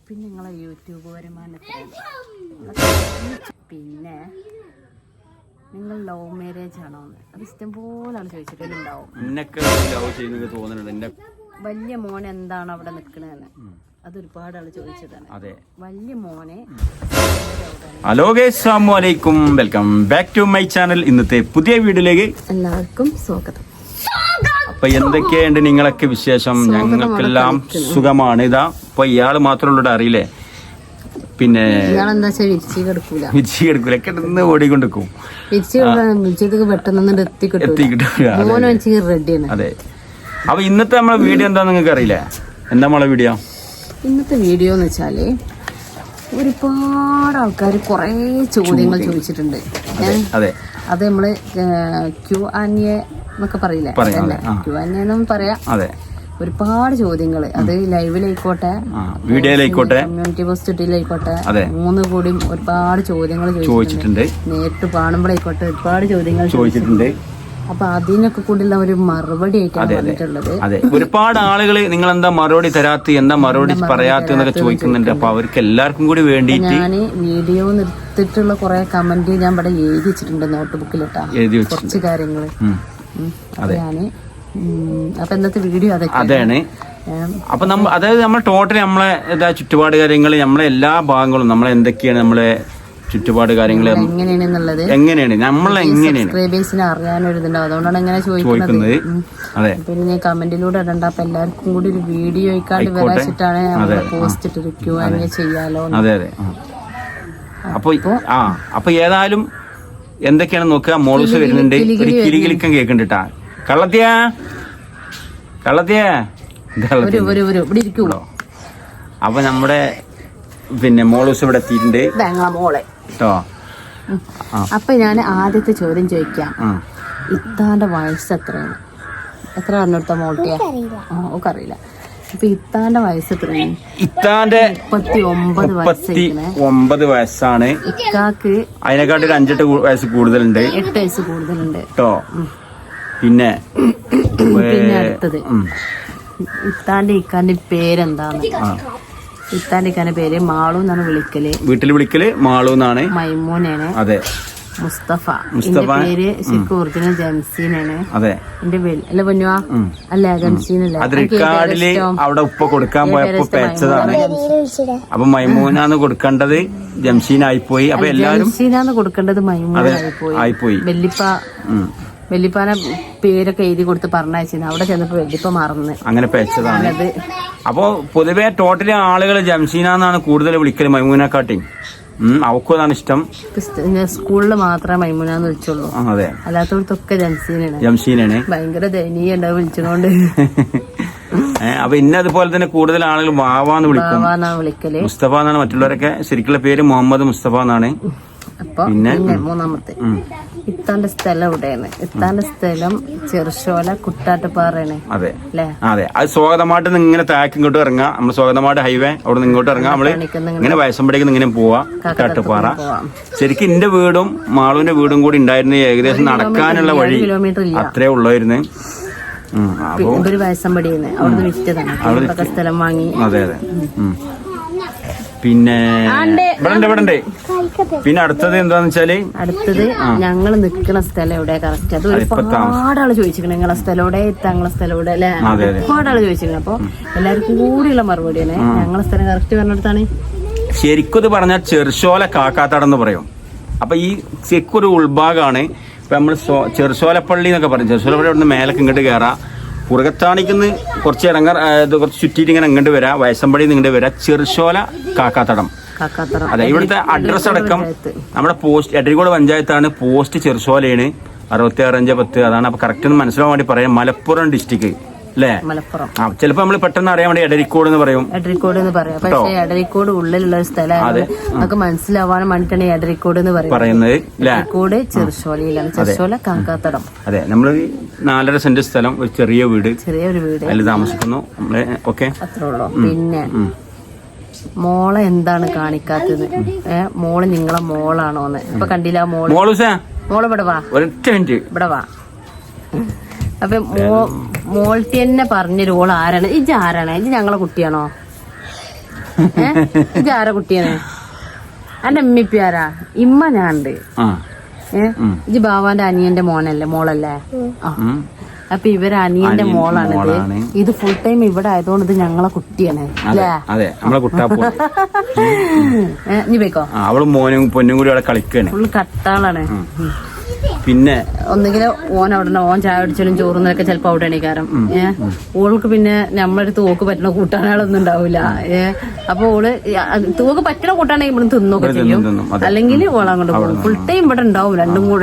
പിന്നെ നിങ്ങളെ യൂട്യൂബ് വരുമാനത്തിലാണ്. പിന്നെ നിങ്ങൾ ലവ് മാരേജ് ആണോ എന്ന് അത് ഇഷ്ടംപോലെ ആൾ ചോദിച്ചിട്ടുണ്ടാവും. വലിയ മോൻ എന്താണ് അവിടെ നിൽക്കണെന്ന് അത് ഒരുപാട് ആള് ചോദിച്ചതാണ്. വലിയ മോനെ. ഹലോ ഗൈസ്, അസ്സലാമു അലൈക്കും, welcome back to my channel. ഇന്നത്തെ പുതിയ വീഡിയോയിലേക്ക് എല്ലാവർക്കും സ്വാഗതം. അപ്പൊ എന്തൊക്കെയുണ്ട് നിങ്ങളൊക്കെ വിശേഷം? ഞങ്ങൾക്കെല്ലാം സുഖമാണ്. ഇതാ ഇപ്പൊ ഇയാള് മാത്രമുള്ള അറിയില്ലേ, പിന്നെ വിരിച്ചു കിടക്കൂല കിടന്ന് ഓടിക്കൊണ്ടിരിക്കും. അതെ. അപ്പൊ ഇന്നത്തെ നമ്മളെ വീഡിയോ എന്താ നിങ്ങൾക്ക് അറിയില്ലേ? എന്താ നമ്മളെ വീഡിയോ? ഇന്നത്തെ വീഡിയോ എന്ന് വെച്ചാല് ഒരുപാട് ആൾക്കാർ കുറെ ചോദ്യങ്ങൾ ചോദിച്ചിട്ടുണ്ട്. അത് നമ്മള് Q&A എന്നൊക്കെ പറയില്ലേ, Q&A പറയാം. ഒരുപാട് ചോദ്യങ്ങൾ, അത് ലൈവിലായിക്കോട്ടെ, വീഡിയോയിലായിക്കോട്ടെ, കമ്മ്യൂണിറ്റി പോസ്റ്റിലായിക്കോട്ടെ, മൂന്ന് കൂടി ഒരുപാട് ചോദ്യങ്ങൾ ചോദിച്ചിട്ടുണ്ട്. നേരിട്ട് കാണുമ്പോഴായിക്കോട്ടെ ഒരുപാട് ചോദ്യങ്ങൾ ചോദിച്ചിട്ടുണ്ട്. അപ്പൊ അതിനൊക്കെ കൂടിയുള്ള ഒരു മറുപടി ആയിട്ടാണ് വന്നിട്ടുള്ളത്. ഒരുപാട് ആളുകൾ നിങ്ങൾ എന്താ മറുപടി തരാത്ത, എന്താ മറുപടി പറയാത്ത എന്നൊക്കെ ചോദിക്കുന്നുണ്ട്. അപ്പൊ അവർക്ക് എല്ലാവർക്കും കൂടി വേണ്ടിയിട്ട് ഞാൻ വീഡിയോ നിർത്തിയിട്ടുള്ള കുറെ കമന്റ് ഞാൻ ഇവിടെ എഴുതി വെച്ചിട്ടുണ്ട് നോട്ട് ബുക്കിലിട്ടാ, കുറച്ച് കാര്യങ്ങള്. ഞാന് അപ്പൊ ഇന്നത്തെ വീഡിയോ അതാണ്. അപ്പൊ അതായത് നമ്മൾ ടോട്ടലി നമ്മളെ ചുറ്റുപാട് കാര്യങ്ങൾ, നമ്മളെ എല്ലാ ഭാഗങ്ങളും നമ്മളെ എന്തൊക്കെയാണ് നമ്മളെ ചുറ്റുപാട് കാര്യങ്ങൾ എങ്ങനെയാണെന്നുള്ളത്, എങ്ങനെയാണ് സബ്സ്ക്രൈബേഴ്സിനെ അറിയാനൊരിതുണ്ടാവും. അതുകൊണ്ടാണ് എങ്ങനെ ചോദിക്കുന്നത്. പിന്നെ കമന്റിലൂടെ ഇടണ്ട. അപ്പൊ എല്ലാവർക്കും കൂടി ഒരു വീഡിയോ ആയിക്കാണ്ട് വരാച്ചിട്ടാണ് പോസ്റ്റ് ഇട്ട് Q&A ചെയ്യാലോ. അപ്പൊ ഏതായാലും എന്തൊക്കെയാണ് നോക്കുക. മോളൂസ് വരുന്നുണ്ട്, ഒരു കിളികിളിക്കം കേൾക്കുന്നുണ്ടാ. കള്ളത്തിയാ അപ്പൊ നമ്മുടെ പിന്നെ മോളൂസ് ഇവിടെ എത്തിയിട്ടുണ്ട് കേട്ടോ. അപ്പൊ ഞാൻ ആദ്യത്തെ ചോദ്യം ചോദിക്കാം. ഇത്താന്റെ വയസ്സ് എത്രയാണ്? എത്ര പറഞ്ഞെടുത്ത മോൾട്ടിയാ? ഒക്കെ അറിയില്ല. അപ്പൊ ഇത്താന്റെ വയസ്സ് എത്രയാണ്? ഇത്താന്റെ 39 വയസ്സാണ്. ഇക്കാക്ക് അതിനെക്കാട്ടി ഒരു 5-8 വയസ്സ് കൂടുതലുണ്ട്. 8 വയസ്സ് കൂടുതലുണ്ട് കേട്ടോ. പിന്നെ അടുത്തത് ഇത്താന്റെ ഇക്കാന്റെ പേരെന്താണ്? ഇത്താന്റെ ഇക്കാന്റെ പേര് മാളു എന്നാണ് വിളിക്കല്. വീട്ടിൽ വിളിക്കല് മാളു എന്നാണ്. മൈമൂനാണ്. അതെ. മുസ്തഫ. എന്റെ പേര് ശരിക്കും ഒറിജിനൽ ജംസീനാണ്. അതെ. എന്റെ അല്ല പൊന്നുവാ, അല്ല ജംസീനല്ല. അത് റിക്കാർഡില് അവിടെ ഉപ്പ കൊടുക്കാൻ പോയപ്പോ പേച്ചതാണ്. അപ്പൊ മൈമൂനാന്ന് കൊടുക്കേണ്ടത് ജംസീനായിപ്പോയി. അപ്പൊ എല്ലാരും ജംസീനാന്ന് കൊടുക്കേണ്ടത് മൈമൂനായിപ്പോയി. വെല്ലിപ്പാനെ പേരൊക്കെ എഴുതി കൊടുത്ത് പറഞ്ഞയച്ചു. അവിടെ ചെന്നപ്പോ വെല്ലിപ്പ മറന്ന് അങ്ങനെ പേച്ചതാണ്. അപ്പൊ പൊതുവെ ടോട്ടലി ആളുകൾ ജംസീനാന്നാണ് കൂടുതൽ വിളിക്കല് മൈമൂനെക്കാട്ടി. അവക്കും അതാണ് ഇഷ്ടം. സ്കൂളിൽ മാത്രമേ മൈമൂനാന്ന് വിളിച്ചുള്ളൂ. അതെ. അല്ലാത്തവർക്കൊക്കെ ജംസീനാണ്. ഭയങ്കര ദയനീയ ഉണ്ടാവും വിളിച്ചോണ്ട്. അപ്പൊ അതുപോലെ തന്നെ കൂടുതൽ ആളുകൾ വാവാന്ന് വിളിക്കല്. മുസ്തഫ എന്നാണ്. മറ്റുള്ളവരൊക്കെ ശരിക്കുള്ള പേര് മുഹമ്മദ് മുസ്തഫ എന്നാണ്. അപ്പൊ പിന്നെ മൂന്നാമത്തെ ഇത്താന്റെ സ്ഥലം എവിടെയാണ്? ഇത്താന്റെ സ്ഥലം ചെറുശോല കുട്ടാട്ടുപാറയാണ്. അതെ. അത് സ്വാഗതമായിട്ട് ഇങ്ങനെ താഴേക്ക് ഇങ്ങോട്ട് ഇറങ്ങാം. നമ്മൾ സ്വാഗതമായിട്ട് ഹൈവേ അവിടെ നിന്ന് ഇങ്ങോട്ട് ഇറങ്ങാം. നമ്മള് ഇങ്ങനെ വയസ്സമ്പടേക്ക് ഇങ്ങനെ പോവാ കാട്ടുപാറ. ശരിക്കും എന്റെ വീടും മാളുവിന്റെ വീടും കൂടി ഉണ്ടായിരുന്നു ഏകദേശം നടക്കാനുള്ള വഴി അത്രേ ഉള്ളായിരുന്നു. ഒരു വയസ്സമ്പടിന്ന് അവിടുന്ന് വിറ്റതാണ്, സ്ഥലം വാങ്ങി. അതെ. പിന്നെ പിന്നെ അടുത്തത് എന്താന്ന് വെച്ചാല് അടുത്തത് ഞങ്ങള് നിക്കണ സ്ഥലം എവിടെ കറക്റ്റ്? അത് ഒരുപാട് ആള് ചോദിച്ചിരിക്കണം. നിങ്ങളെ സ്ഥലം എവിടെ, തങ്ങളെ സ്ഥലം എവിടെ അല്ലെ? ഒരുപാട് ആള് ചോദിച്ചിരിക്കണം. അപ്പൊ എല്ലാവർക്കും കൂടിയുള്ള മറുപടിയാണ്. ഞങ്ങളെ സ്ഥലം കറക്റ്റ് പറഞ്ഞെടുത്താണ്. ശരിക്കും ഇത് പറഞ്ഞാൽ ചെറുശോല കാക്കാത്താടെന്ന് പറയും. അപ്പൊ ഈ ശരിക്കും ഒരു ഉൾഭാഗമാണ്. ഇപ്പൊ നമ്മള് ചെറുശോലപ്പള്ളി എന്നൊക്കെ പറയും. ചെറുശോലപ്പള്ളി അവിടെ നിന്ന് മേലക്ക് ഇങ്ങോട്ട് കയറാം. പുറകത്താണിക്കുന്ന് കുറച്ച് കുറച്ച് ചുറ്റിയിട്ട് ഇങ്ങനെ ഇങ്ങോട്ട് വരാം. വയസ്സമ്പടി ഇങ്ങോട്ട് വരാം. ചെറുശോല കാക്കാത്തടം. അതെ. ഇവിടുത്തെ അഡ്രസ് അടക്കം നമ്മുടെ പോസ്റ്റ് എടരിക്കോട് പഞ്ചായത്താണ്. പോസ്റ്റ് ചെറുശോലയാണ് 66-10. അതാണ്. അപ്പൊ കറക്റ്റ് ഒന്ന് മനസ്സിലാവാൻ വേണ്ടി പറയാം. മലപ്പുറം ഡിസ്ട്രിക്ട് അല്ലേ? മലപ്പുറം. ചിലപ്പോ നമ്മൾ പെട്ടെന്ന് അറിയാൻ വേണ്ടി എടരിക്കോട് എന്ന് പറയും. പക്ഷേ എടരിക്കോട് ഉള്ളിലുള്ള ഒരു സ്ഥലമാണ്. നമുക്ക് മനസ്സിലാവാൻ വേണ്ടിട്ടാണ് എടരിക്കോട് എന്ന് പറയുന്നത്. എടരിക്കോട് ചെറുശോലയിലാണ്. ചെറുശോല കാക്കാത്തടം. അതെ. നമ്മള് 4.5 സെന്റ് സ്ഥലം, ഒരു ചെറിയൊരു വീട് അതിൽ താമസിക്കുന്നു. നമ്മള് ഓക്കെ അത്രേ ഉള്ളൂ. പിന്നെ മോളെ എന്താണ് കാണിക്കാത്തത്? മോള് നിങ്ങളെ മോളാണോന്ന് ഇപ്പൊ കണ്ടില്ല. മോള് ഇവിടെ വാ, ഇവിടെ വാ. അപ്പൊ മോൾട്ടി തന്നെ പറഞ്ഞൊരു ഓൾ ആരാണ്? ഇജ് ആരാണ്? ഇജ് ഞങ്ങളെ കുട്ടിയാണോ? ഇത് ആരാ കുട്ടിയാണ്? എന്റെ ഉമ്മിപ്പാരാ? ഇമ്മ ഞാനുണ്ട്. ഇത് ബാവാന്റെ അനിയന്റെ മോളല്ലേ? അപ്പൊ ഇവര് അനിയന്റെ മോളാണിത്. ഇത് ഫുൾ ടൈം ഇവിടെ ആയതുകൊണ്ട് ഇത് ഞങ്ങളെ കുട്ടിയാണ് അല്ലേ? നീ പോയിക്കോ. അവളും മോനും പൊന്നും കൂടി അവിടെ കളിക്കാണ്. ഫുള്ള് കട്ടാളാണ്. പിന്നെ ഒന്നുകിൽ ഓൻ അവിടെ ഓൻ ചായ അടിച്ചാലും ചോറുന്നൊക്കെ ചിലപ്പോ അവിടെ എണീക്കാരം. ഓൾക്ക് പിന്നെ നമ്മളടുത്ത് ഓക്ക് പറ്റുന്ന കൂട്ടാനുകളൊന്നും ഉണ്ടാവില്ല. അപ്പൊ ഓള് തൂക്ക് പറ്റുന്ന കൂട്ടാണെങ്കിൽ ഇവിടെ തിന്നൊക്കെ ചെയ്യും. അല്ലെങ്കിൽ ഓളാ കൊണ്ട് പോകും. ഫുൾ ടൈം ഇവിടെ ഉണ്ടാവും.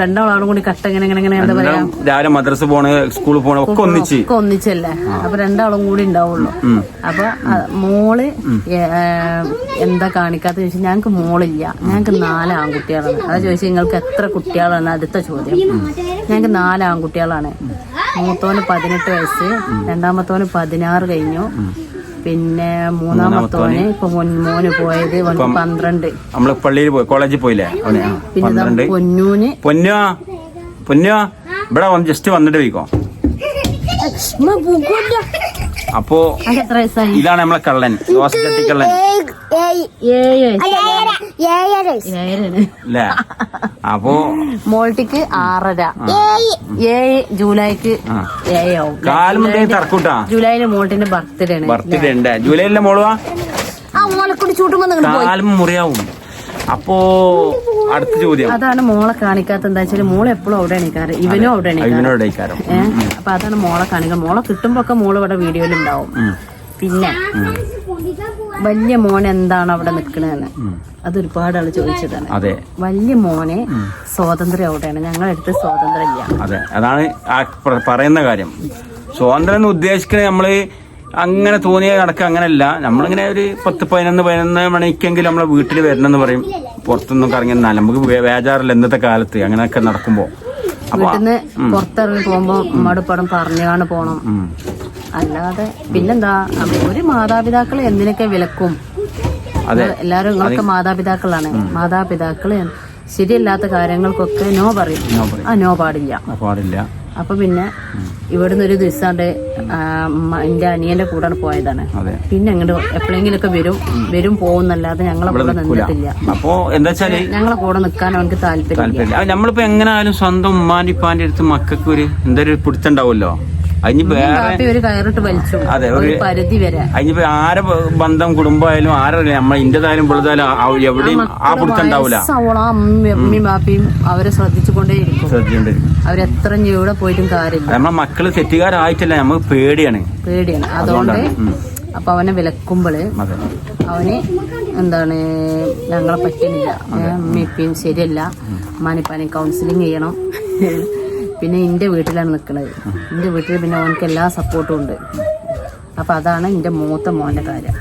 രണ്ടാളും കൂടി കട്ട ഇങ്ങനെ എന്താ പറയാ, രാവിലെ മദ്രസ പോണ സ്കൂളിൽ പോണ ഒക്കെ ഒന്നിച്ചല്ലേ. അപ്പൊ രണ്ടാളും കൂടി ഉണ്ടാവുള്ളൂ. അപ്പൊ മോള് എന്താ കാണിക്കാത്ത ചോദിച്ചാൽ ഞങ്ങക്ക് മോളില്ല, ഞങ്ങക്ക് 4 ആൺകുട്ടികളാണ്. അത് ചോദിച്ചാൽ നിങ്ങൾക്ക് എത്ര കുട്ടികളാണ്? അടുത്ത ചോദ്യം. ഞങ്ങക്ക് 4 ആൺകുട്ടികളാണ്. മൂത്തോന് 18 വയസ്സ്, രണ്ടാമത്തോന് 16 കഴിഞ്ഞു, പിന്നെ മൂന്നാമത്തോന് ഇപ്പൊ മോന് പോയത് 12. നമ്മള് പള്ളിയിൽ പോയി കോളേജിൽ പോയില്ലേ? പിന്നെ പൊന്നോ ഇവിടെ ജസ്റ്റ് വന്നിട്ട് പോയിക്കോ. അപ്പോ ഇതാണ് നമ്മളെ കള്ളൻ, കള്ളൻ അല്ലേ? അപ്പോ മോൾട്ടിക്ക് 6.5, 7 ജൂലൈക്ക് 7 ആവും. തർക്കൂട്ടാ. ജൂലൈയില് മോൾട്ടിന്റെ ബർത്ത്ഡേ ഉണ്ട്. ജൂലൈയിലെ മോളുവാ കാലം മുറിയാവും. അപ്പോ അടുത്ത ചോദ്യം അതാണ് മോളെ കാണിക്കാത്ത. എന്താ വെച്ചാല് മോളെ എപ്പോഴും അവിടെ എണീക്കാറ്, ഇവനും അവിടെ എണീക്കാറ്. അപ്പൊ അതാണ് മോളെ കാണിക്കുക. മോളെ കിട്ടുമ്പോ ഒക്കെ മോള് ഇവിടെ വീഡിയോയിലുണ്ടാവും. പിന്നെ വലിയ മോൻ എന്താണ് അവിടെ നിൽക്കണെന്ന് അതൊരുപാട് ആള് ചോദിച്ചതാണ്. അതെ, വലിയ മോനെ സ്വാതന്ത്ര്യം അവിടെയാണ്, ഞങ്ങളുടെ അടുത്ത് സ്വാതന്ത്ര്യം ഇല്ല. അതെ, അതാണ് ആ പറയുന്ന കാര്യം. സ്വാതന്ത്ര്യം എന്ന് ഉദ്ദേശിക്കുന്നത് നമ്മള് അങ്ങനെ തോന്നിയ നടക്കുക അങ്ങനെയല്ല. നമ്മളിങ്ങനെ ഒരു 10-11 മണിക്കെങ്കിലും നമ്മളെ വീട്ടിൽ വരണമെന്ന് പറയും. പുറത്തൊന്നും കറങ്ങിയെന്നാൽ നമുക്ക് വേജാറില്ല ഇന്നത്തെ കാലത്ത് അങ്ങനെയൊക്കെ നടക്കുമ്പോ. വീട്ടിന്ന് പുറത്തിറങ്ങി പോകുമ്പോ മടുപ്പടം പറഞ്ഞാണ് പോണം. അല്ലാതെ പിന്നെന്താ, ഒരു മാതാപിതാക്കള് എന്തിനൊക്കെ വിലക്കും. എല്ലാരും നിങ്ങളൊക്കെ മാതാപിതാക്കളാണ്. മാതാപിതാക്കള് ശരിയല്ലാത്ത കാര്യങ്ങൾക്കൊക്കെ നോ പറയും. നോ പാടില്ല. അപ്പൊ പിന്നെ ഇവിടുന്ന് ഒരു ദിവസം എന്റെ അനിയന്റെ കൂടെ പോയതാണ്. പിന്നെ അങ്ങോട്ട് എപ്പോഴെങ്കിലും ഒക്കെ വരും പോകുന്നല്ലാതെ ഞങ്ങളെ കൂടെ നിന്നിട്ടില്ല. അപ്പൊ എന്താ വെച്ചാല് ഞങ്ങളെ കൂടെ നിൽക്കാൻ അവർക്ക് താല്പര്യം. നമ്മളിപ്പോ എങ്ങനെയായാലും സ്വന്തം ഉമ്മാന്റെ അടുത്ത് മക്കൾക്ക് ഒരു എന്തൊരു പിടുത്തുണ്ടാവുമല്ലോ. ഒരു കയറിട്ട് വലിച്ചു. അതെ, ഒരു പരിധി വരെ. അതിനിപ്പോ ആരെ ബന്ധം കുടുംബമായാലും ആരല്ല നമ്മളെ ഇന്റേതായാലും പുറത്തായാലും എവിടെയും ആ പിടുത്തുണ്ടാവില്ല. അമ്മയും ബാപ്പയും അവരെ ശ്രദ്ധിച്ചുകൊണ്ടേയിരിക്കും. അവരെത്ര ഇവിടെ പോയിട്ടും കാര്യമില്ല. നമ്മളെ മക്കള് തെറ്റുകാരായിട്ടില്ല, നമുക്ക് പേടിയാണ്. അതുകൊണ്ട് അപ്പൊ അവനെ വിലക്കുമ്പോള് അവന് എന്താണ് ഞങ്ങളെ പറ്റുന്നില്ല, അമ്മയും ശരിയല്ല, അമ്മാനിപ്പാനും കൗൺസിലിങ് ചെയ്യണം. പിന്നെ എന്റെ വീട്ടിലാണ് നിൽക്കുന്നത്. എന്റെ വീട്ടിൽ പിന്നെ അവനക്ക് എല്ലാ സപ്പോർട്ടും ഉണ്ട്. അപ്പൊ അതാണ് എന്റെ മൂത്ത മോന്റെ കാര്യം.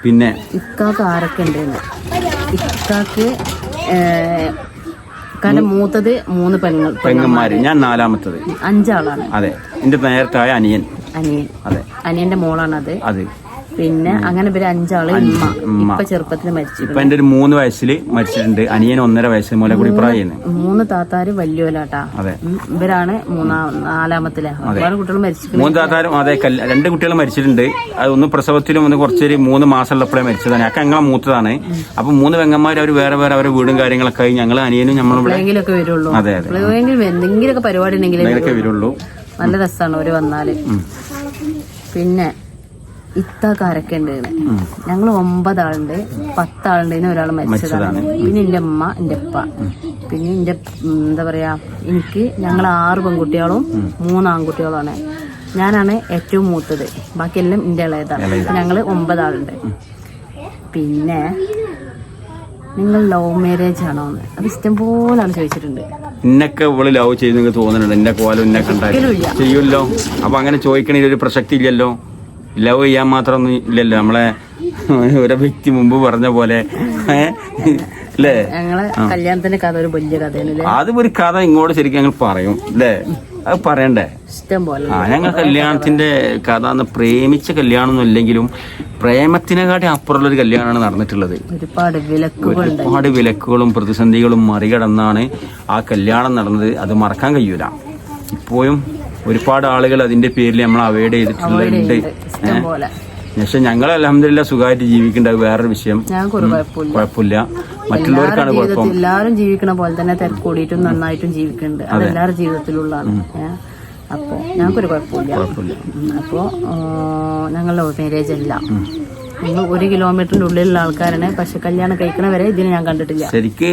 പിന്നെ ഇക്കാക്ക് ആരൊക്കെ ഉണ്ട്? ഇക്കാക്ക് കാരണം മൂത്തത് 3 പെങ്ങന്മാര്, ഞാൻ 4ാമത്തത്. 5 ആളാണ്. അതെ, എന്റെ നേരത്തായ അനിയൻ. അതെ, അനിയന്റെ മോളാണത്. അതെ. പിന്നെ അങ്ങനെ ഇവര് 5 ആള്. ഇപ്പൊ ചെറുപ്പത്തിൽ മരിച്ചു. ഇപ്പൊ എന്റെ ഒരു 3 വയസ്സിൽ മരിച്ചിട്ടുണ്ട്. അനിയൻ 1.5 വയസ്സിൽ മോലെ കൂടി പ്രായം. 3 താത്താര് വലിയോലാട്ടാ. അതെ, ഇവരാണ് 4ാമത്തിലെ. ഒരുപാട് കുട്ടികൾ മരിച്ചിട്ടുണ്ട്. 3 താത്താരും അതെ 2 കുട്ടികൾ മരിച്ചിട്ടുണ്ട്. അത് ഒന്ന് പ്രസവത്തിലും ഒന്ന് കുറച്ചൊരു 3 മാസമുള്ളപ്പോഴേ മരിച്ചതാണ്. ഒക്കെ ഞങ്ങളെ മൂത്തതാണ്. അപ്പൊ 3 പെങ്ങന്മാർ അവർ വേറെ അവരുടെ വീടും കാര്യങ്ങളൊക്കെ ആയി. ഞങ്ങൾ അനിയനും നമ്മളെങ്കിലൊക്കെ വരുള്ളൂ. അതെ, എന്തെങ്കിലുമൊക്കെ പരിപാടി ഉണ്ടെങ്കിലൊക്കെ വരുള്ളൂ. നല്ല രസമാണ് അവര് വന്നാല്. പിന്നെ ഇത്താക്കാരൊക്കെ ഉണ്ട്. ഞങ്ങൾ 9 ആളുണ്ട്. 10 ആളുണ്ട്. ഒരാൾ മരിച്ചതാണ്. പിന്നെ എന്റെ അമ്മ, എന്റെ അപ്പ, പിന്നെ എന്റെ എന്താ പറയാ, ഞങ്ങൾ 6 പെൺകുട്ടികളും 3 ആൺകുട്ടികളുമാണ്. ഞാനാണ് ഏറ്റവും മൂത്തത്. ബാക്കിയെല്ലാം എന്റെ ഇളയതാണ്. ഞങ്ങള് 9 ആളുണ്ട്. പിന്നെ നിങ്ങൾ ലവ് മാരേജ് ആണോ എന്ന് അത് ഇഷ്ടം പോലാണ് ചോദിച്ചിട്ടുണ്ട്. ഇന്നൊക്കെ ഇവള് ലവ് ചെയ്ത് തോന്നുന്നുണ്ട്. എന്നെ കോലം എന്നെ കണ്ടാലും ചെയ്യൂല്ലോ. അപ്പൊ അങ്ങനെ ചോദിക്കണ ഒരു പ്രസക്തി ഇല്ലല്ലോ. ലവ് ചെയ്യാൻ മാത്രമൊന്നും ഇല്ലല്ലോ. നമ്മളെ ഒരു വ്യക്തി മുമ്പ് പറഞ്ഞ പോലെ അല്ലേ, ഞങ്ങളെ കല്യാണത്തിന്റെ കഥ ഒരു വലിയ കഥയാണ്. അത് ഒരു കഥ ഇങ്ങോട്ട് ശരിക്കും ഞങ്ങൾ പറയും അല്ലേ, അത് പറയണ്ടേ? ഇഷ്ടം പോലെ. ഞങ്ങൾ കല്യാണത്തിന്റെ കഥ പ്രേമിച്ച കല്യാണം ഒന്നും ഇല്ലെങ്കിലും പ്രേമത്തിനെക്കാട്ടി അപ്പുറമുള്ളൊരു കല്യാണമാണ് നടന്നിട്ടുള്ളത്. ഒരുപാട് വിലക്കുകളും പ്രതിസന്ധികളും മറികടന്നാണ് ആ കല്യാണം നടന്നത്. അത് മറക്കാൻ കഴിയൂല. ഇപ്പോഴും ഒരുപാട് ആളുകൾ അതിന്റെ പേരിൽ നമ്മൾ അവോയ്ഡ് ചെയ്തിട്ടുണ്ട്. പക്ഷെ ഞങ്ങൾ അൽഹംദുലില്ലാ സുഖമായിട്ട് ജീവിക്കേണ്ട വേറൊരു വിഷയം. ഞങ്ങൾക്കൊരു കുഴപ്പമില്ല. മറ്റുള്ളവർക്കാണ് കുഴപ്പം. എല്ലാവരും ജീവിക്കണ പോലെ തന്നെ തിരക്കൂടിയിട്ടും നന്നായിട്ടും ജീവിക്കുന്നുണ്ട്. അത് എല്ലാവരുടെ ജീവിതത്തിലുള്ളതാണ്. അപ്പോ ഞങ്ങൾക്കൊരു കുഴപ്പമില്ല. അപ്പോ ഞങ്ങളുടെ മാരേജ് അല്ല. ഞങ്ങൾ 1 കിലോമീറ്ററിന്റെ ഉള്ളിലുള്ള ആൾക്കാരാണ്. പക്ഷെ കല്യാണം കഴിക്കണവരെ ഇതിനെ ഞാൻ കണ്ടിട്ടില്ല. ശരിക്ക്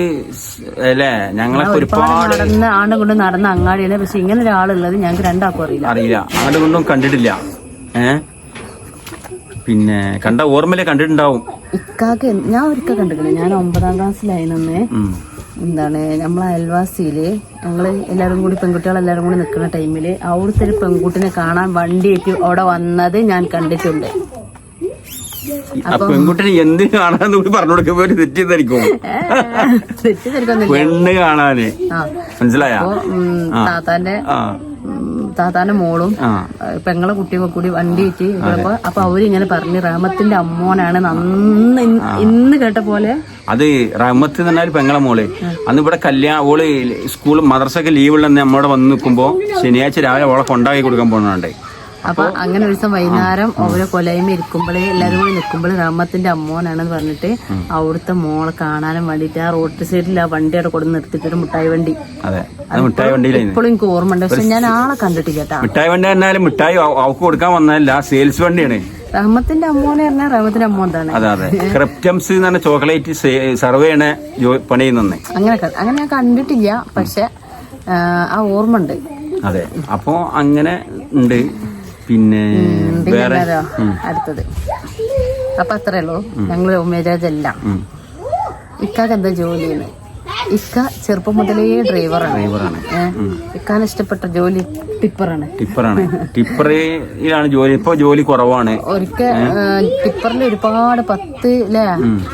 അല്ലേ ഞങ്ങളെ ഒരുപാട് ആണ്ടും കൊണ്ടും നടന്ന അങ്ങാടിയാണ്. പക്ഷെ ഇങ്ങനെ ഒരാളുള്ളത് ഞങ്ങൾക്ക് രണ്ടാൾക്കും അറിയില്ല. ആണ്ടും കൊണ്ടും കണ്ടിട്ടില്ല. പിന്നെ കണ്ട ഓർമ്മയിലെ കണ്ടിട്ടുണ്ടാവും. ഇക്കാക്ക് ഞാൻ ഒരിക്കൽ കണ്ടിട്ടില്ല. ഞാൻ 9ാം ക്ലാസ്സിലായി നിന്ന് എന്താണ് നമ്മളെ അയൽവാസിയില് ഞങ്ങള് എല്ലാരും കൂടി പെൺകുട്ടികളെല്ലാരും കൂടി നിൽക്കുന്ന ടൈമില് അവിടുത്തെ ഒരു പെൺകുട്ടിനെ കാണാൻ വണ്ടിയേറ്റ് അവിടെ വന്നത് ഞാൻ കണ്ടിട്ടുണ്ട്. പെൺകുട്ടിനെ എന്തിനു കാണാന്ന് കൂടി പറഞ്ഞു കൊടുക്കുമ്പോ തെറ്റിദ്ധരിക്കും. പെണ്ണ് കാണാന് മനസ്സിലായ താത്താന്റെ മോളും പെങ്ങളെ കുട്ടിയൊക്കെ കൂടി വണ്ടിയേറ്റ് ഇപ്പൊ അപ്പൊ അവരിങ്ങനെ പറഞ്ഞു റഹ്മത്തിന്റെ അമ്മോനാണ് ഇന്ന് കേട്ട പോലെ. അത് റഹ്മത്ത് എന്ന് പറഞ്ഞാൽ പെങ്ങളെ മോള് അന്ന് ഇവിടെ ഓള് സ്കൂൾ മദ്രസൊക്കെ ലീവുള്ളന്ന് നമ്മടെ വന്ന് നിൽക്കുമ്പോ ശനിയാഴ്ച രാവിലെ ഓളെ കൊണ്ടാക്കി കൊടുക്കാൻ പോകണുണ്ടേ. അപ്പൊ അങ്ങനെ ഒരു ദിവസം വൈകുന്നേരം ഓരോ കൊലയുമ്പോ ഇരിക്കുമ്പോഴേ എല്ലാരും കൂടി നിൽക്കുമ്പോഴേ റഹ്മത്തിന്റെ അമ്മോനാണെന്ന് പറഞ്ഞിട്ട് അവിടുത്തെ മോളെ കാണാനും വേണ്ടിട്ട് ആ റോഡ് സൈഡിൽ ആ വണ്ടി അവിടെ കൊടുത്ത് നിർത്തിട്ടൊരു മിഠായി വണ്ടി. ഇപ്പോഴും എനിക്ക് ഓർമ്മ ഉണ്ട്. പക്ഷെ ഞാൻ ആളെ കണ്ടിട്ടില്ല കേട്ടാ. മിഠായി വണ്ടി പറഞ്ഞാലും മിഠായി അവർക്ക് കൊടുക്കാൻ വന്നതല്ല, സെയിൽസ് വണ്ടിയാണ്. റഹ്മത്തിന്റെ അമ്മോനെ പറഞ്ഞാൽ റഹ്മത്തിന്റെ അമ്മ എന്താണ്? അതെ ക്രിപ്റ്റംസ് എന്ന് പറഞ്ഞ ചോക്ലേറ്റ് സർവ് ചെയ്യണ പണി ചെയ്യുന്നേ. അങ്ങനെ ഞാൻ കണ്ടിട്ടില്ല. പക്ഷെ ആ ഓർമ്മ ഉണ്ട്. അതെ അപ്പൊ അങ്ങനെ ഉണ്ട്. പിന്നെ വേറെ അടുത്തത് അപ്പൊ അത്രേ ഉള്ളൂ. ഞങ്ങള് മാരേജ് അല്ല. ഇക്കാക്ക് എന്താ ജോലിയാണ്? ഇക്ക ചെറുപ്പം മുതലേ ഡ്രൈവറാണ്. ഇക്കാന് ഇഷ്ടപ്പെട്ട ജോലി ടിപ്പറാണ്. ടിപ്പറിലാണ് ജോലി. ഇപ്പൊ ജോലി കുറവാണ്. ഒരിക്കൽ ടിപ്പറിൽ ഒരുപാട് 10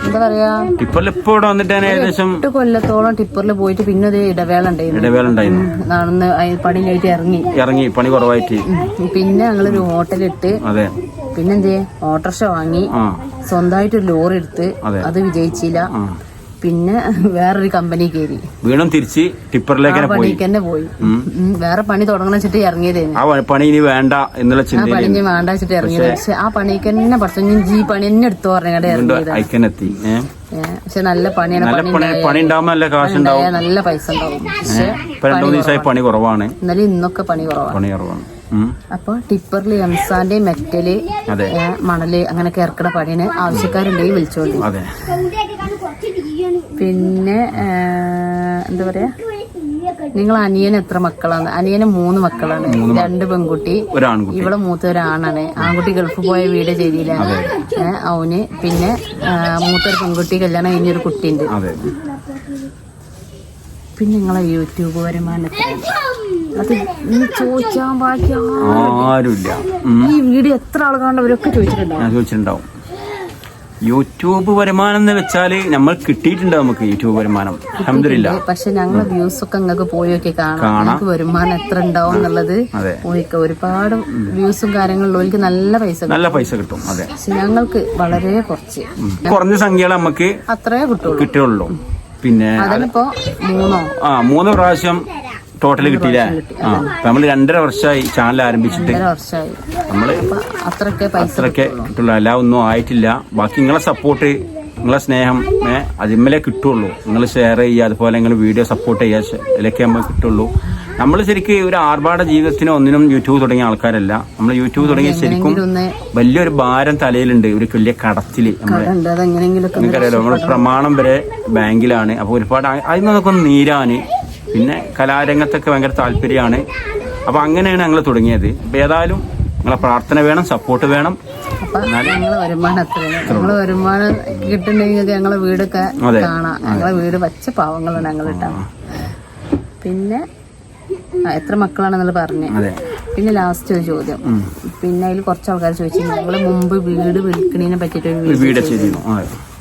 എന്താ പറയാ ടിപ്പറിൽ ഇപ്പൊ ഇവിടെ വന്നിട്ട് ഏകദേശം 8 കൊല്ലത്തോളം ടിപ്പറിൽ പോയിട്ട് പിന്നെ ഒരു ഇടവേള ഉണ്ടായിരുന്നു. നടന്ന് പണിയായിട്ട് ഇറങ്ങി പണി കുറവായിട്ട് പിന്നെ ഞങ്ങളൊരു ഹോട്ടലിട്ട് പിന്നെ എന്ത് ഓട്ടോറിക്ഷ വാങ്ങി സ്വന്തമായിട്ടൊരു ലോറി എടുത്ത്. അത് വിജയിച്ചില്ല. പിന്നെ വേറൊരു കമ്പനി കയറി വീണ്ടും തിരിച്ച് ടിപ്പറിലേക്ക് തന്നെ പോയി. വേറെ പണി തുടങ്ങണം വെച്ചിട്ട് ഇറങ്ങിയതായിരുന്നു. ആ പണി ഇനി വേണ്ട എന്നുള്ള പണി ഇനി വേണ്ട വെച്ചിട്ട് ഇറങ്ങിയത്. പക്ഷെ ആ പണിക്ക് തന്നെ പറഞ്ഞു ഈ പണി തന്നെ എടുത്തു പറഞ്ഞാൽ ഇറങ്ങിയതെത്തി. പക്ഷെ നല്ല പണിയാണ്. പണി ഉണ്ടാവുമ്പോ നല്ല കാശ് ഉണ്ടാവും, നല്ല പൈസ ഉണ്ടാവും. പക്ഷെ 2 ദിവസമായി പണി കുറവാണ്. എന്നാലും ഇന്നൊക്കെ പണി കുറവാണ്. അപ്പൊ ടിപ്പറിൽ എംസാന്റെ മെറ്റല് മണല് അങ്ങനെയൊക്കെ ഇറക്കണ പണിന് ആവശ്യക്കാരുണ്ടെങ്കിൽ വിളിച്ചോളൂ. പിന്നെ എന്താ പറയാ, നിങ്ങൾ അനിയന് എത്ര മക്കളാണ്? അനിയന് 3 മക്കളാണ്. 2 പെൺകുട്ടി, ഇവിടെ മൂത്തൊരാണാണ്. ആൺകുട്ടി ഗൾഫ് പോയ വീട് ചെയ്തില്ല അവന്. പിന്നെ മൂത്തൊരു പെൺകുട്ടി കല്യാണം കഴിഞ്ഞൊരു കുട്ടിയുണ്ട്. പിന്നെ നിങ്ങളെ യൂട്യൂബ് വരുമാനം അത് ചോദിക്കാൻ ബാക്കി ആരുമില്ല. ഈ വീഡിയോ എത്ര ആൾ കാണുന്നവരൊക്കെ ചോദിച്ചിട്ടുണ്ടാവും. യൂട്യൂബ് വരുമാനം എന്ന് വെച്ചാല് നമ്മൾ കിട്ടിയിട്ടുണ്ട്. നമുക്ക് യൂട്യൂബ് വരുമാനം അൽഹംദുലില്ലാ. പക്ഷെ ഞങ്ങളെ വ്യൂസ് ഒക്കെ നിങ്ങൾക്ക് പോയൊക്കെ കാണാം. വരുമാനം എത്ര ഉണ്ടാവും എന്നുള്ളത് പോയിക്ക. ഒരുപാട് വ്യൂസും കാര്യങ്ങളിലും നല്ല പൈസ കിട്ടും. അതെ, പക്ഷെ ഞങ്ങൾക്ക് വളരെ കുറഞ്ഞ സംഖ്യകൾ നമുക്ക് അത്രേ കിട്ടുള്ളൂ. പിന്നെ അതിനിപ്പോ 3 പ്രാവശ്യം ടോട്ടല് കിട്ടിയില്ലേ? നമ്മള് 2.5 വർഷമായി ചാനൽ ആരംഭിച്ചിട്ട്. നമ്മള് അത്രയൊക്കെ കിട്ടുള്ളൂ. അല്ല ഒന്നും ആയിട്ടില്ല. ബാക്കി നിങ്ങളെ സപ്പോർട്ട്, നിങ്ങളെ സ്നേഹം അതിന്മേലേ കിട്ടുള്ളൂ. നിങ്ങൾ ഷെയർ ചെയ്യുക, അതുപോലെ നിങ്ങൾ വീഡിയോ സപ്പോർട്ട് ചെയ്യുക, ഇതിലൊക്കെ നമുക്ക് കിട്ടുള്ളൂ. നമ്മൾ ശരിക്കും ഒരു ആർഭാട ജീവിതത്തിന് ഒന്നിനും യൂട്യൂബ് തുടങ്ങിയ ആൾക്കാരല്ല. നമ്മൾ യൂട്യൂബ് തുടങ്ങിയ ശരിക്കും വലിയൊരു ഭാരം തലയിലുണ്ട്, ഒരു വലിയ കടത്തില്. നിങ്ങൾക്കറിയാലോ, നമ്മുടെ പ്രമാണം വരെ ബാങ്കിലാണ്. അപ്പൊ ഒരുപാട് അതിൽ നിന്നൊക്കെ ഒന്ന് നീരാന്. പിന്നെ കലാരംഗത്തൊക്കെ ഭയങ്കര താല്പര്യമാണ്. അപ്പൊ അങ്ങനെയാണ് ഞങ്ങൾ തുടങ്ങിയത്. അപ്പൊ ഏതായാലും നിങ്ങളെ പ്രാർത്ഥന വേണം, സപ്പോർട്ട് വേണം. വരുമാനം കിട്ടുന്നുണ്ടെങ്കിൽ ഞങ്ങളെ വീടൊക്കെ കാണാം. ഞങ്ങളെ വീട് പച്ച പാവങ്ങളാണ് ഞങ്ങളിട്ടാ. പിന്നെ എത്ര മക്കളാണെന്നുള്ള പറഞ്ഞേ. പിന്നെ ലാസ്റ്റ് ഒരു ചോദ്യം. പിന്നെ അതിൽ കുറച്ച് ആൾക്കാർ ചോദിച്ചു, ഞങ്ങള് മുമ്പ് വീട് വിൽക്കണതിനെ പറ്റിയിട്ട് വീട് ചെയ്തിരുന്നു.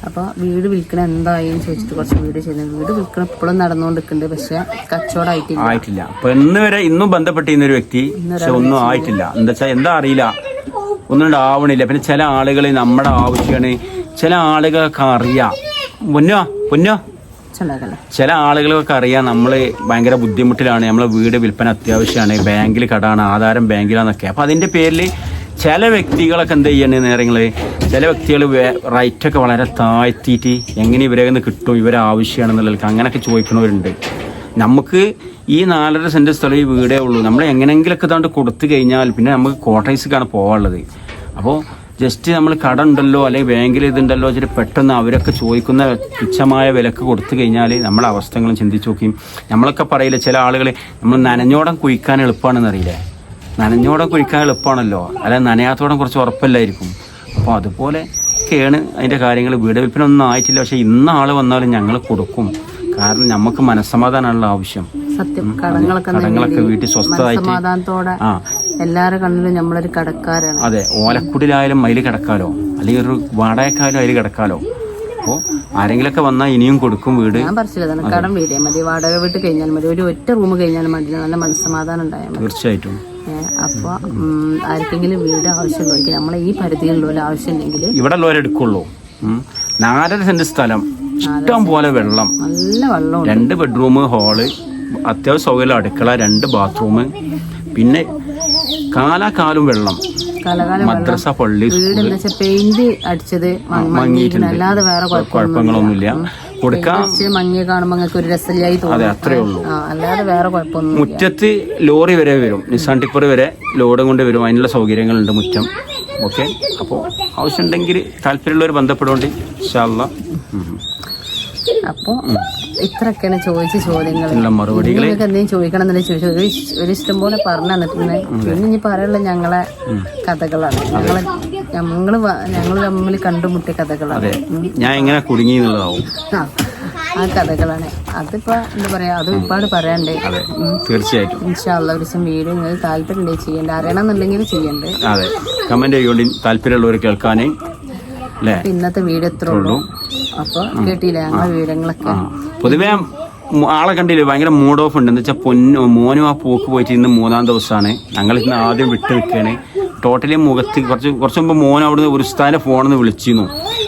അപ്പൊ വീട് വിൽക്കണ എന്തായി ചോദിച്ചിട്ട് കുറച്ച് വീട് ചെയ്തു. വീട് വിൽക്കണ ഇപ്പോഴും നടന്നുകൊണ്ടിരിക്കുന്നുണ്ട്. പക്ഷെ കച്ചവടം ആയിട്ടില്ല. ഇന്ന് വരെ ഇന്നും ബന്ധപ്പെട്ടിരുന്ന ഒരു വ്യക്തി, പക്ഷെ ഒന്നും ആയിട്ടില്ല. എന്താ അറിയില്ല, ഒന്നും ആവണില്ല. പിന്നെ ചില ആളുകൾ നമ്മുടെ ആവശ്യമാണ്. ചില ആളുകൾക്ക് അറിയാം, പൊന്നോ ചില ആളുകൾക്കൊക്കെ അറിയാം നമ്മള് ഭയങ്കര ബുദ്ധിമുട്ടിലാണ്, നമ്മളെ വീട് വിൽപ്പന അത്യാവശ്യമാണ്, ബാങ്കിൽ കടാണ്, ആധാരം ബാങ്കിലാന്നൊക്കെ. അപ്പൊ അതിന്റെ പേരിൽ ചില വ്യക്തികളൊക്കെ എന്ത് ചെയ്യണ നേരങ്ങള്, ചില വ്യക്തികൾ റൈറ്റൊക്കെ വളരെ താഴ്ത്തിയിട്ട് എങ്ങനെ ഇവരെ നിന്ന് കിട്ടും, ഇവരെ ആവശ്യമാണെന്നുള്ളത് അങ്ങനെയൊക്കെ ചോദിക്കുന്നവരുണ്ട്. നമുക്ക് ഈ 4.5 സെന്റ് സ്ഥലം ഈ വീടേ ഉള്ളൂ, നമ്മൾ എങ്ങനെയെങ്കിലൊക്കെ ഇതാണ്ട് കൊടുത്തു കഴിഞ്ഞാൽ പിന്നെ നമുക്ക് കോട്ടേഴ്സിക്കാണ് പോകാനുള്ളത്. അപ്പോൾ ജസ്റ്റ് നമ്മൾ കട ഉണ്ടല്ലോ അല്ലെങ്കിൽ ബാങ്കിൽ ഇതുണ്ടല്ലോ വെച്ചിട്ട് പെട്ടെന്ന് അവരൊക്കെ ചോദിക്കുന്ന തുച്ഛമായ വിലക്ക് കൊടുത്തു കഴിഞ്ഞാൽ നമ്മളെ അവസ്ഥകളും ചിന്തിച്ച് നോക്കിയും നമ്മളൊക്കെ പറയില്ല, ചില ആളുകൾ നമ്മൾ നനഞ്ഞോടം കുഴിക്കാൻ എളുപ്പമാണെന്ന് അറിയില്ലേ, നനഞ്ഞോടം കുഴിക്കാൻ എളുപ്പമാണല്ലോ, അല്ല നനയാത്തോടം കുറച്ച് ഉറപ്പല്ലായിരിക്കും. അപ്പോൾ അതുപോലെയൊക്കെയാണ് അതിൻ്റെ കാര്യങ്ങൾ. വീട് വിൽപ്പന ഒന്നും ആയിട്ടില്ല, പക്ഷേ ഇന്ന ആൾ വന്നാലും ഞങ്ങൾ കൊടുക്കും. കാരണം നമുക്ക് മനസ്സമാധാനമാണല്ലോ ആവശ്യം. സത്യം, കടങ്ങളൊക്കെ വീട്ടിൽ സ്വസ്ഥമായിട്ട് സമാധാനത്തോടെ എല്ലാവരുടെ കണ്ണിലും നമ്മളൊരു കടക്കാരാണ്. അതെ, ഓലക്കുടിലായാലും അതിൽ കിടക്കാലോ, അല്ലെങ്കിൽ ഒരു വാടകക്കാലും അതിൽ കിടക്കാലോ. അപ്പോൾ ആരെങ്കിലൊക്കെ വന്നാൽ ഇനിയും കൊടുക്കും വീട്. ഞാൻ പറഞ്ഞില്ല, കടം വീടേ മതി, വാടക വീട്ട് കഴിഞ്ഞാൽ മതി, ഒരു ഒറ്റ റൂം കഴിഞ്ഞാൽ മതി, നല്ല മനസ്സമാധാനം ഉണ്ടായാൽ മതി. തീർച്ചയായിട്ടും. അപ്പൊ ആർക്കെങ്കിലും വീട് ആവശ്യമുള്ളവർക്ക് നമ്മളെ ഈ പരിധിയിലുള്ള ആവശ്യമുണ്ടെങ്കിൽ ഇവിടെ ഉള്ളവരെടുക്കുള്ളൂ. 4.5 സെന്റ് സ്ഥലം, ഇഷ്ടം പോലെ വെള്ളം, നല്ല വെള്ളം, 2 ബെഡ്റൂം, ഹാള്, അത്യാവശ്യം സൗകര്യം, അടുക്കള, 2 ബാത്റൂം, പിന്നെ കാലാകാലം വെള്ളം, മദ്രസ, പള്ളി, പെയിന്റ് അടിച്ചത് മങ്ങിയിട്ടുണ്ട്, അല്ലാതെ വേറെ കുഴപ്പങ്ങളൊന്നുമില്ല. കൊടുക്കാൻ മങ്ങിയ കാണുമ്പോ ഒരു രസമായി തോന്നും, അത്രേ ഉള്ളൂ, അല്ലാതെ വേറെ കുഴപ്പമൊന്നും. മുറ്റത്ത് ലോറി വരെ വരും, നിസാൻ ടിപ്പർ വരെ ലോഡ് കൊണ്ട് വരും, അതിനുള്ള സൗകര്യങ്ങളുണ്ട് മുറ്റം. ഓക്കെ, അപ്പോൾ ആവശ്യമുണ്ടെങ്കിൽ താല്പര്യമുള്ളവർ ബന്ധപ്പെടുകൊണ്ട് ഇൻഷാ അല്ലാ. അപ്പോൾ ഇത്രയൊക്കെയാണ് ചോദിച്ച ചോദ്യങ്ങൾ. മറുപടികൾ എന്തെങ്കിലും ചോദിക്കണം എന്നല്ലേ ചോദിച്ചു, ഒരു ഇഷ്ടം പോലെ പറഞ്ഞു തന്നിട്ടുണ്ട്. പിന്നെ ഇനി പറയാനുള്ള ഞങ്ങളെ കഥകളാണ്, ഞങ്ങൾ തമ്മിൽ കണ്ടുമുട്ടിയ കഥകളാണ്. ഞാൻ എങ്ങനെ കുടുങ്ങി എന്നുള്ളതാവും ആ കഥകളാണ്. അതിപ്പോ എന്താ പറയാ, അത് ഒരുപാട് പറയാണ്ടേ. തീർച്ചയായിട്ടും ഇൻഷാ അല്ലാ ഒരു ദിവസം വീഡിയോ നിങ്ങൾ താല്പര്യം ചെയ്യണ്ട, അറിയണമെന്നുണ്ടെങ്കിൽ ചെയ്യണ്ടേ. അതെ, കമന്റ് ചെയ്യോണ്ടി താല്പര്യമുള്ളവർ കേൾക്കാനേ. ഇന്നത്തെ വീഡിയോ എത്ര ഉള്ളൂ. അപ്പൊ കേട്ടില്ലേ ഞങ്ങളെ വിവരങ്ങളൊക്കെ. പൊതുവേ ആളെ കണ്ടില്ലേ, ഭയങ്കര മൂഡ് ഓഫ് ഉണ്ട്. എന്താ വെച്ചാൽ മോനും ആ പോക്ക് പോയിട്ട് ഇന്ന് 3-ാം ദിവസമാണ്. ഞങ്ങൾ ഇന്ന് ആദ്യം വിട്ട് നിൽക്കുകയാണ്. ടോട്ടലി മുഖത്ത് കുറച്ച് മുമ്പ് മോൻ അവിടുന്ന് ഒരു ഉസ്താദിന്റെ ഫോണിൽ നിന്ന് വിളിച്ചിരുന്നു.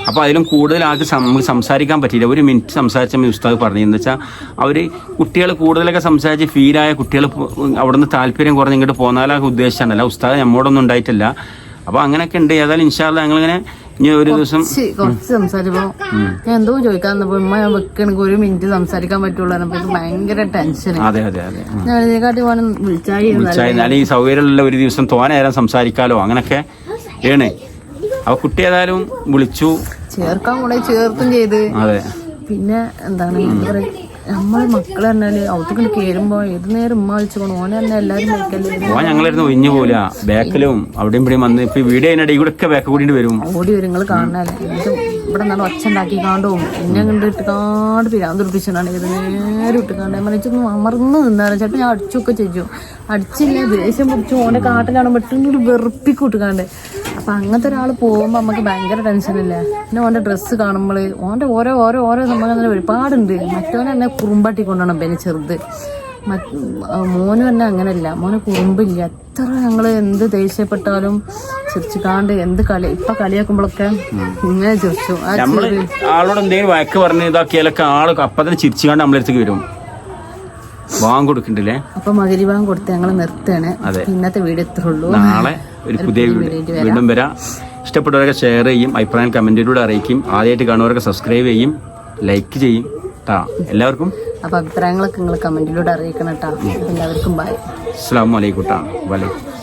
അപ്പോൾ അതിലും കൂടുതൽ ആൾക്ക് നമുക്ക് സംസാരിക്കാൻ പറ്റിയില്ല. 1 മിനിറ്റ് സംസാരിച്ചപ്പോൾ ഉസ്താദ് പറഞ്ഞു, എന്ന് വെച്ചാൽ അവർ കുട്ടികൾ കൂടുതലൊക്കെ സംസാരിച്ച് ഫീലായ കുട്ടികൾ അവിടുന്ന് താല്പര്യം കുറഞ്ഞ് ഇങ്ങോട്ട് പോന്നാലൊക്കെ ഉദ്ദേശിച്ചാണല്ല, ഉസ്താദ് നമ്മോടൊന്നും ഉണ്ടായിട്ടില്ല. അപ്പോൾ അങ്ങനെയൊക്കെ ഉണ്ട്. ഏതായാലും ഇൻഷാ അല്ലാ ഞങ്ങളിങ്ങനെ ഇനി ഒരു ദിവസം കുറച്ച് സംസാരിച്ചപ്പോ ഞാൻ എന്തോ ചോദിക്കാൻ ഉമ്മ ഞാൻ വെക്കണെങ്കിൽ 1 മിനിറ്റ് സംസാരിക്കാൻ പറ്റുള്ളൂ. ഭയങ്കര ടെൻഷൻ. അതെ അതെ അതെ, ഞാൻ ഇതിനെക്കാട്ടി പോകാനും വിളിച്ചാൽ ഈ സൗകര്യമുള്ള ഒരു ദിവസം തോനെ നേരം സംസാരിക്കാലോ, അങ്ങനൊക്കെ ആണ്. അപ്പൊ കുട്ടി ഏതായാലും വിളിച്ചു, ചേർക്കാൻ കൂടെ ചേർത്തും ചെയ്ത്. അതെ, പിന്നെ എന്താണ് എന്താ പറയാ, നമ്മളെ മക്കളെ പറഞ്ഞാല് ഔത്തുകൊണ്ട് കയറുമ്പോ ഏത് നേരം ഉമ്മ വിളിച്ചോണം, ഓനെ തന്നെ എല്ലാരും ഞങ്ങളായിരുന്നു ഒഴിഞ്ഞു പോല ബാക്കിലും അവിടെയും ഇവിടെയും വന്ന് ഇപ്പൊ വീഡിയോ അതിനിടെ കൂടെ ഒക്കെ ബാക്ക് കൂടി വരും, ഓടി വരും. നിങ്ങൾ കാണാനല്ലേ ഇവിടെ നല്ല ഒച്ച ഉണ്ടാക്കിക്കാണ്ടും എന്നെ കണ്ട് ഇട്ടുകാണ്ട് പിരാന്ത് ഉറപ്പിച്ചാണ് ഇത് നേരെ ഇട്ടുകാണ്ട് മറിച്ചൊന്നും അമർന്ന് നിന്നാലും ചിലപ്പോൾ ഞാൻ അടിച്ചൊക്കെ ചെയ്യും. അടിച്ചില്ല ദേഷ്യം പിടിച്ചു, ഓൻ്റെ കാട്ടിലാണ് പെട്ടെന്ന് വെറുപ്പിക്കൂട്ടുകാണ്ട്. അപ്പം അങ്ങനത്തെ ഒരാൾ പോകുമ്പോൾ നമുക്ക് ഭയങ്കര ടെൻഷനല്ലേ. പിന്നെ ഓൻ്റെ ഡ്രസ്സ് കാണുമ്പോൾ ഓൻ്റെ ഓരോ ഓരോ ഓരോ സംഭവം അങ്ങനെ ഒരുപാടുണ്ട്. മറ്റവനെ എന്നെ കുറുമ്പാട്ടി കൊണ്ടുപോകണം പിന്നെ ചെറുത്. മോന് തന്നെ അങ്ങനെയല്ല, മോന് കുറുമ്പില്ല. എത്ര ഞങ്ങൾ എന്ത് ദേഷ്യപ്പെട്ടാലും ചിരിച്ചുകാണ്ട് എന്ത് കളി ഇപ്പൊ കളിയാക്കുമ്പോഴൊക്കെ ഇങ്ങനെ ചിരിച്ചു. ആളോട് എന്തെങ്കിലും വഴക്ക് പറഞ്ഞ് ഇതാക്കിയാലൊക്കെ ആള് അപ്പൊ തന്നെ ചിരിച്ചുകാണ്ട് നമ്മളടുത്തേക്ക് വരും. വാങ്ങ് കൊടുക്കണ്ടല്ലേ. അപ്പൊ മകരി വാങ്ങ് കൊടുത്ത് ഞങ്ങൾ നിർത്തുകയാണ്. ഇന്നത്തെ വീഡിയോ ഇത്രേ ഉള്ളൂ. നാളെ ഒരു പുതിയ വീണ്ടും വരാം. ഇഷ്ടപ്പെട്ടവരൊക്കെ ഷെയർ ചെയ്യും, അഭിപ്രായം കമന്റിലൂടെ അറിയിക്കും. ആദ്യമായിട്ട് കാണുന്നവരൊക്കെ സബ്സ്ക്രൈബ് ചെയ്യും, ലൈക്ക് ചെയ്യും ട്ടാ എല്ലാവർക്കും. അപ്പൊ അഭിപ്രായങ്ങളൊക്കെ നിങ്ങൾ കമന്റിലൂടെ അറിയിക്കണം ട്ടാ. എല്ലാവർക്കും ബൈ. അസ്സലാമു അലൈക്കും ട്ടാ. വലൈക്കും.